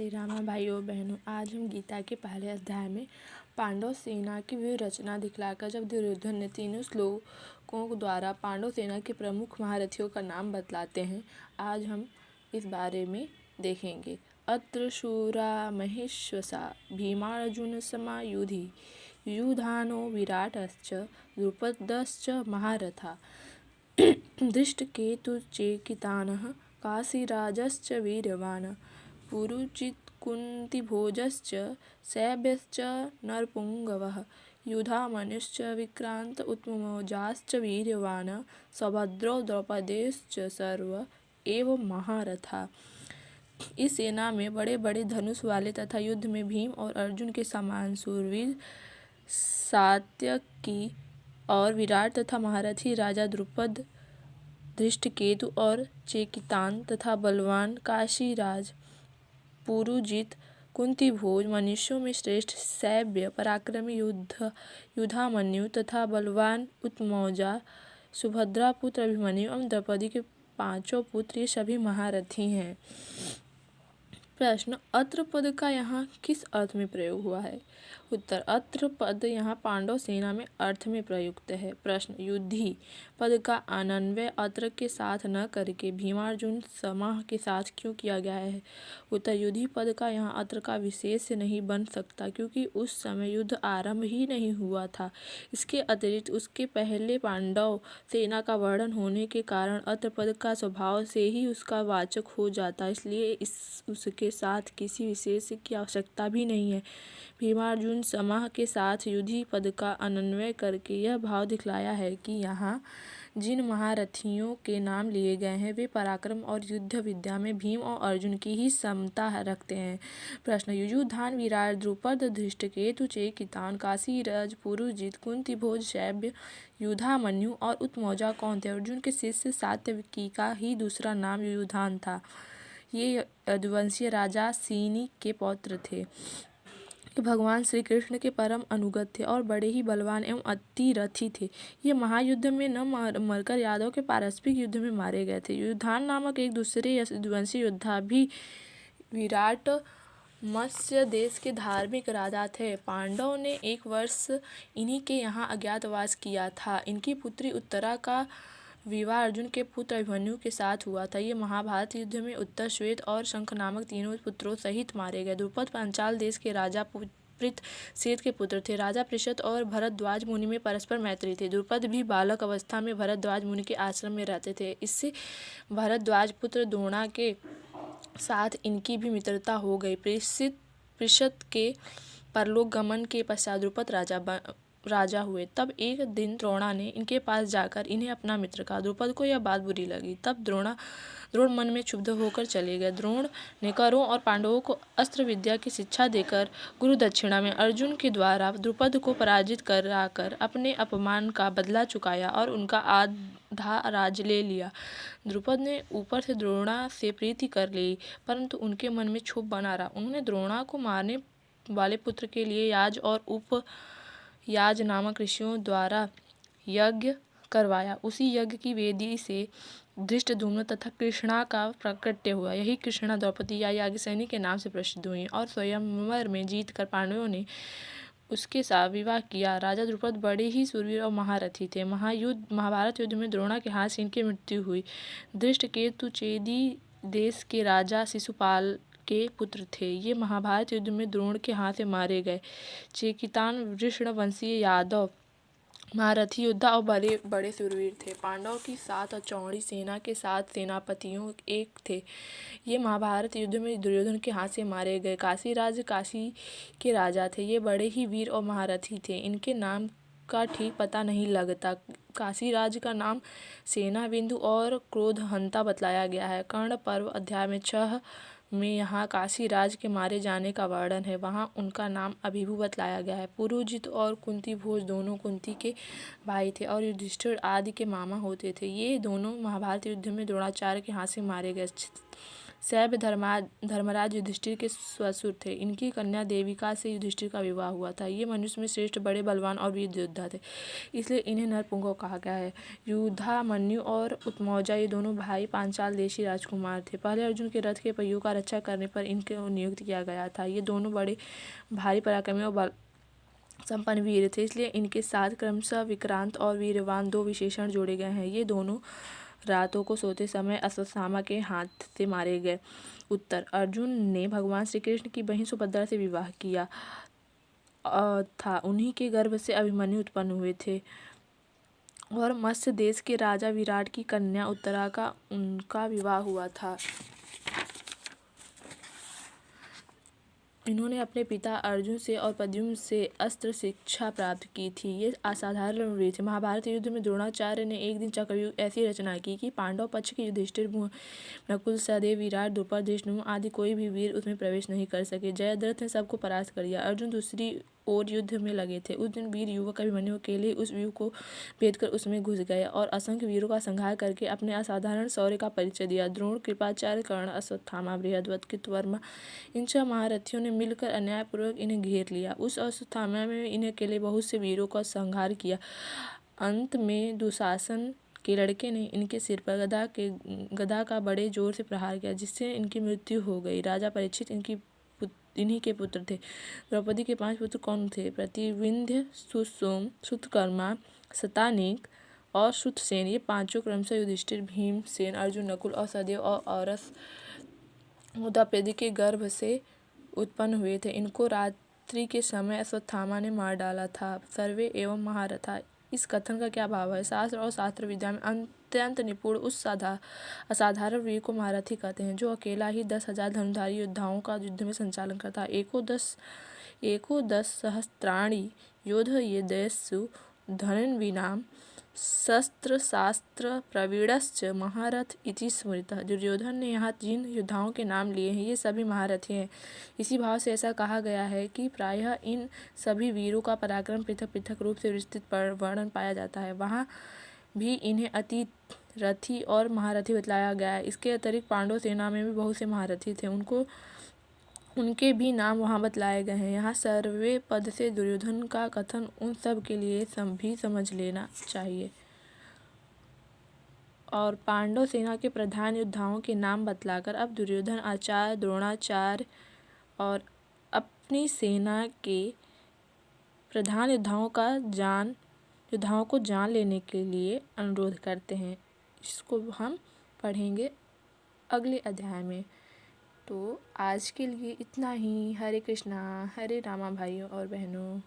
राधे रामा भाइयों बहनों। आज हम गीता के पहले अध्याय में पांडव सेना की व्यूह रचना दिखलाकर जब दुर्योधन ने तीनों श्लोकों द्वारा पांडव सेना के प्रमुख महारथियों का नाम बतलाते हैं, आज हम इस बारे में देखेंगे। अत्र शूरा महेश्वसा भीमार्जुन समायुधि युधानो विराटश्च द्रुपदश्च महारथा दृष्टकेतुश्चेकितानः काशीराजश्च वीर्यवान् पुरुजित्कुन्तिभोजश्च शैब्यश्च नरपुङ्गवः युधामन्युश्च विक्रान्त उत्तमौजाश्च वीर्यवान् सौभद्रो द्रौपदेश्च सर्व एव महारथा। इस सेना में बड़े बड़े धनुष वाले तथा युद्ध में भीम और अर्जुन के समान शूरवीर सात्यकी और विराट तथा महारथी राजा द्रुपद, धृष्टकेतु और चेकितान तथा बलवान काशीराज, पुरुजित, कुंतीभोज, मनुष्यों में श्रेष्ठ शैब्य, पराक्रमी युधामन्यु तथा बलवान उत्तमौजा, सुभद्रा पुत्र अभिमन्यु एवं द्रौपदी के पांचों पुत्र, ये सभी महारथी हैं। प्रश्न, अत्र पद का यहाँ किस अर्थ में प्रयोग हुआ है? उत्तर, अत्र पद यहाँ पांडव सेना में अर्थ में प्रयुक्त है। प्रश्न, युधि पद का अन्वय अत्र के साथ न करके भीमार्जुन समाह के साथ क्यों किया गया है? उत्तर, युधि पद का यहाँ अत्र का विशेष नहीं बन सकता क्योंकि उस समय युद्ध आरंभ ही नहीं हुआ था। इसके अतिरिक्त उसके पहले पांडव सेना का वर्णन होने के कारण अत्र पद का स्वभाव से ही उसका वाचक हो जाता, इसलिए उसके साथ किसी विशेष की आवश्यकता भी नहीं है। भीमार्जुन समाह के साथ युधि पद का अन्वय करके यह भाव दिखलाया है कि यहाँ जिन महारथियों के नाम लिए गए हैं वे पराक्रम और युद्ध विद्या में भीम और अर्जुन की ही समता रखते हैं। प्रश्न, युयुधान, विराट, द्रुपद, धृष्टकेतु, चेकितान, काशीराज, पुरुजित, कुंतीभोज, शैब्य, युधामन्यु और उत्तमौजा कौन थे? अर्जुन के शिष्य सात्यकी का ही दूसरा नाम युयुधान था। ये यदुवंशीय राजा सीनी के पौत्र थे। भगवान श्री कृष्ण के परम अनुगत थे और बड़े ही बलवान एवं अतिरथी थे। ये महायुद्ध में न मरकर यादव के पारस्परिक युद्ध में मारे गए थे। युयुधान नामक एक दूसरे यदुवंशी योद्धा भी विराट मत्स्य देश के धार्मिक राजा थे। पांडव ने 1 वर्ष इन्हीं के यहाँ अज्ञातवास किया था। इनकी पुत्री उत्तरा का विवाह अर्जुन के पुत्र अभिमन्यु के साथ हुआ था। ये महाभारत युद्ध में उत्तर, श्वेत और शंख नामक तीनों पुत्रों सहित मारे गए। द्रुपद पांचाल देश के राजा पृथ्वीसेन के पुत्र थे। राजा पृषत और भरद्वाज मुनि में परस्पर मैत्री थी। द्रुपद भी बालक अवस्था में भरद्वाज मुनि के आश्रम में रहते थे। इससे भरद्वाज पुत्र द्रोणा के साथ इनकी भी मित्रता हो गई। पृषत के परलोक गमन के पश्चात द्रुपद राजा हुए। तब एक दिन द्रोणा ने इनके पास जाकर इन्हें अपना मित्र कहा। द्रुपद को यह बात बुरी लगी। तब द्रोण मन में क्षुब्ध होकर चले गए। द्रोण ने कौरवों और पांडवों को अस्त्र विद्या की शिक्षा देकर गुरु दक्षिणा में अर्जुन के द्वारा द्रुपद को पराजित कराकर अपने अपमान का बदला चुकाया और उनका आधा राज्य ले लिया। द्रुपद ने ऊपर से द्रोणा से प्रीति कर ली, परंतु उनके मन में क्षोभ बना रहा। उन्होंने द्रोणा को मारने वाले पुत्र के लिए याज और उपयाज नामक ऋषियों द्वारा यज्ञ करवाया। उसी यज्ञ की वेदी से धृष्टद्युम्न तथा कृष्णा का प्राकट्य हुआ। यही कृष्णा द्रौपदी या याज्ञसेनी के नाम से प्रसिद्ध हुई और स्वयंवर में जीतकर पांडवों ने उसके साथ विवाह किया। राजा द्रुपद बड़े ही शूरवीर और महारथी थे। महाभारत युद्ध में द्रोणा के हाथ से इनकी मृत्यु हुई। धृष्टकेतु चेदी देश के राजा शिशुपाल के पुत्र थे। ये महाभारत युद्ध में द्रोण के हाथ से मारे गए। चेकितान वृषणवंशीय यादव महारथी योद्धा और बड़े शूरवीर थे। पांडव की 7 और चौड़ी सेना के 7 सेनापतियों एक थे। ये महाभारत युद्ध में दुर्योधन के हाथ से मारे गए। काशीराज काशी के राजा थे। ये बड़े ही वीर और महारथी थे। इनके नाम का ठीक पता नहीं लगता। काशीराज का नाम सेनाबिंदु और क्रोधहंता बतलाया गया है। कर्ण पर्व अध्याय में 6 में यहाँ काशीराज के मारे जाने का वर्णन है। वहाँ उनका नाम अभिभू बतलाया गया है। पुरुजित और कुंतीभोज दोनों कुंती के भाई थे और युधिष्ठिर आदि के मामा होते थे। ये दोनों महाभारत युद्ध में द्रोणाचार्य के हाथ से मारे गए। शैब्य धर्मराज युधिष्ठिर के ससुर थे। इनकी कन्या देविका से युधिष्ठिर का विवाह हुआ था। ये मनुष्य में श्रेष्ठ, बड़े बलवान और वीर योद्धा थे, इसलिए इन्हें नरपुंगव कहा गया है। युधामन्यु और उत्मौजा ये दोनों भाई पांचाल देशी राजकुमार थे। पहले अर्जुन के रथ के पहियों का रक्षा करने पर इनको नियुक्त किया गया था। ये दोनों बड़े भारी पराक्रमी और बल संपन्न वीर थे, इसलिए इनके साथ क्रमशः विक्रांत और वीरवान 2 विशेषण जोड़े गए हैं। ये दोनों रातों को सोते समय अश्वत्थामा के हाथ से मारे गए। उत्तर: अर्जुन ने भगवान श्री कृष्ण की बहन सुभद्रा से विवाह किया था। उन्हीं के गर्भ से अभिमन्यु उत्पन्न हुए थे और मत्स्य देश के राजा विराट की कन्या उत्तरा का उनका विवाह हुआ था। इन्होंने अपने पिता अर्जुन से और प्रद्युम्न से अस्त्र शिक्षा प्राप्त की थी। ये असाधारण वीर थे। महाभारत युद्ध में द्रोणाचार्य ने एक दिन चक्रव्यूह ऐसी रचना की कि पांडव पक्ष के युधिष्ठिर, नकुल, सहदेव, विराट, द्रुपद, धृष्टद्युम्न आदि कोई भी वीर उसमें प्रवेश नहीं कर सके। जयद्रथ ने सबको परास्त कर दिया। अर्जुन दूसरी ओर युद्ध में लगे थे। उस दिन वीर युवक अभिमन्यु अकेले उस व्यूह को भेद कर उसमें घुस गए और असंख्य वीरों का संहार करके अपने असाधारण शौर्य का परिचय दिया। द्रोण, कृपाचार्य, कर्ण, अश्वत्थामा, बृहद्रथ, कृतवर्मा इन 6 महारथियों ने मिलकर अन्यायपूर्वक इन्हें घेर लिया। उस अश्वत्थामा में इन्हें अकेले बहुत से वीरों का संहार किया। अंत में दुशासन के लड़के ने इनके सिर पर गदा का बड़े जोर से प्रहार किया, जिससे इनकी मृत्यु हो गई। राजा परीक्षित इन्हीं के पुत्र थे। द्रौपदी के 5 पुत्र कौन थे? प्रतिविंध्य, सुसोम, श्रुतकर्मा, शतानीक और श्रुतसेन। ये पांचों क्रमशः युधिष्ठिर, भीमसेन, अर्जुन, नकुल और सहदेव और औरस द्रौपदी के गर्भ से उत्पन्न हुए थे। इनको रात्रि के समय अश्वत्थामा ने मार डाला था। सर्वे एवं महारथा, इस कथन का क्या भाव है? शास्त्र और शास्त्र विद्या में अत्यंत निपुण उस असाधारण वीर को महारथी कहते हैं, जो अकेला ही 10,000 धनुर्धारी योद्धाओं का युद्ध में संचालन करता है। एको दश सहस्त्राणि योधयेदेषु धन्विनाम शस्त्र शास्त्र प्रवीणश्च महारथ इति स्मृतः। दुर्योधन ने यहाँ जिन योद्धाओं के नाम लिए हैं, ये सभी महारथी हैं। इसी भाव से ऐसा कहा गया है कि प्रायः इन सभी वीरों का पराक्रम पृथक पृथक रूप से विस्तृत वर्णन पाया जाता है। वहाँ भी इन्हें अति रथी और महारथी बतलाया गया है। इसके अतिरिक्त पांडव सेना में भी बहुत से महारथी थे, उनके भी नाम वहाँ बतलाए गए हैं। यहाँ सर्वे पद से दुर्योधन का कथन उन सब के लिए भी समझ लेना चाहिए। और पांडव सेना के प्रधान योद्धाओं के नाम बतलाकर अब दुर्योधन, आचार्य, द्रोणाचार्य और अपनी सेना के प्रधान योद्धाओं को जान लेने के लिए अनुरोध करते हैं। इसको हम पढ़ेंगे अगले अध्याय में। तो आज के लिए इतना ही। हरे कृष्णा, हरे रामा भाइयों और बहनों।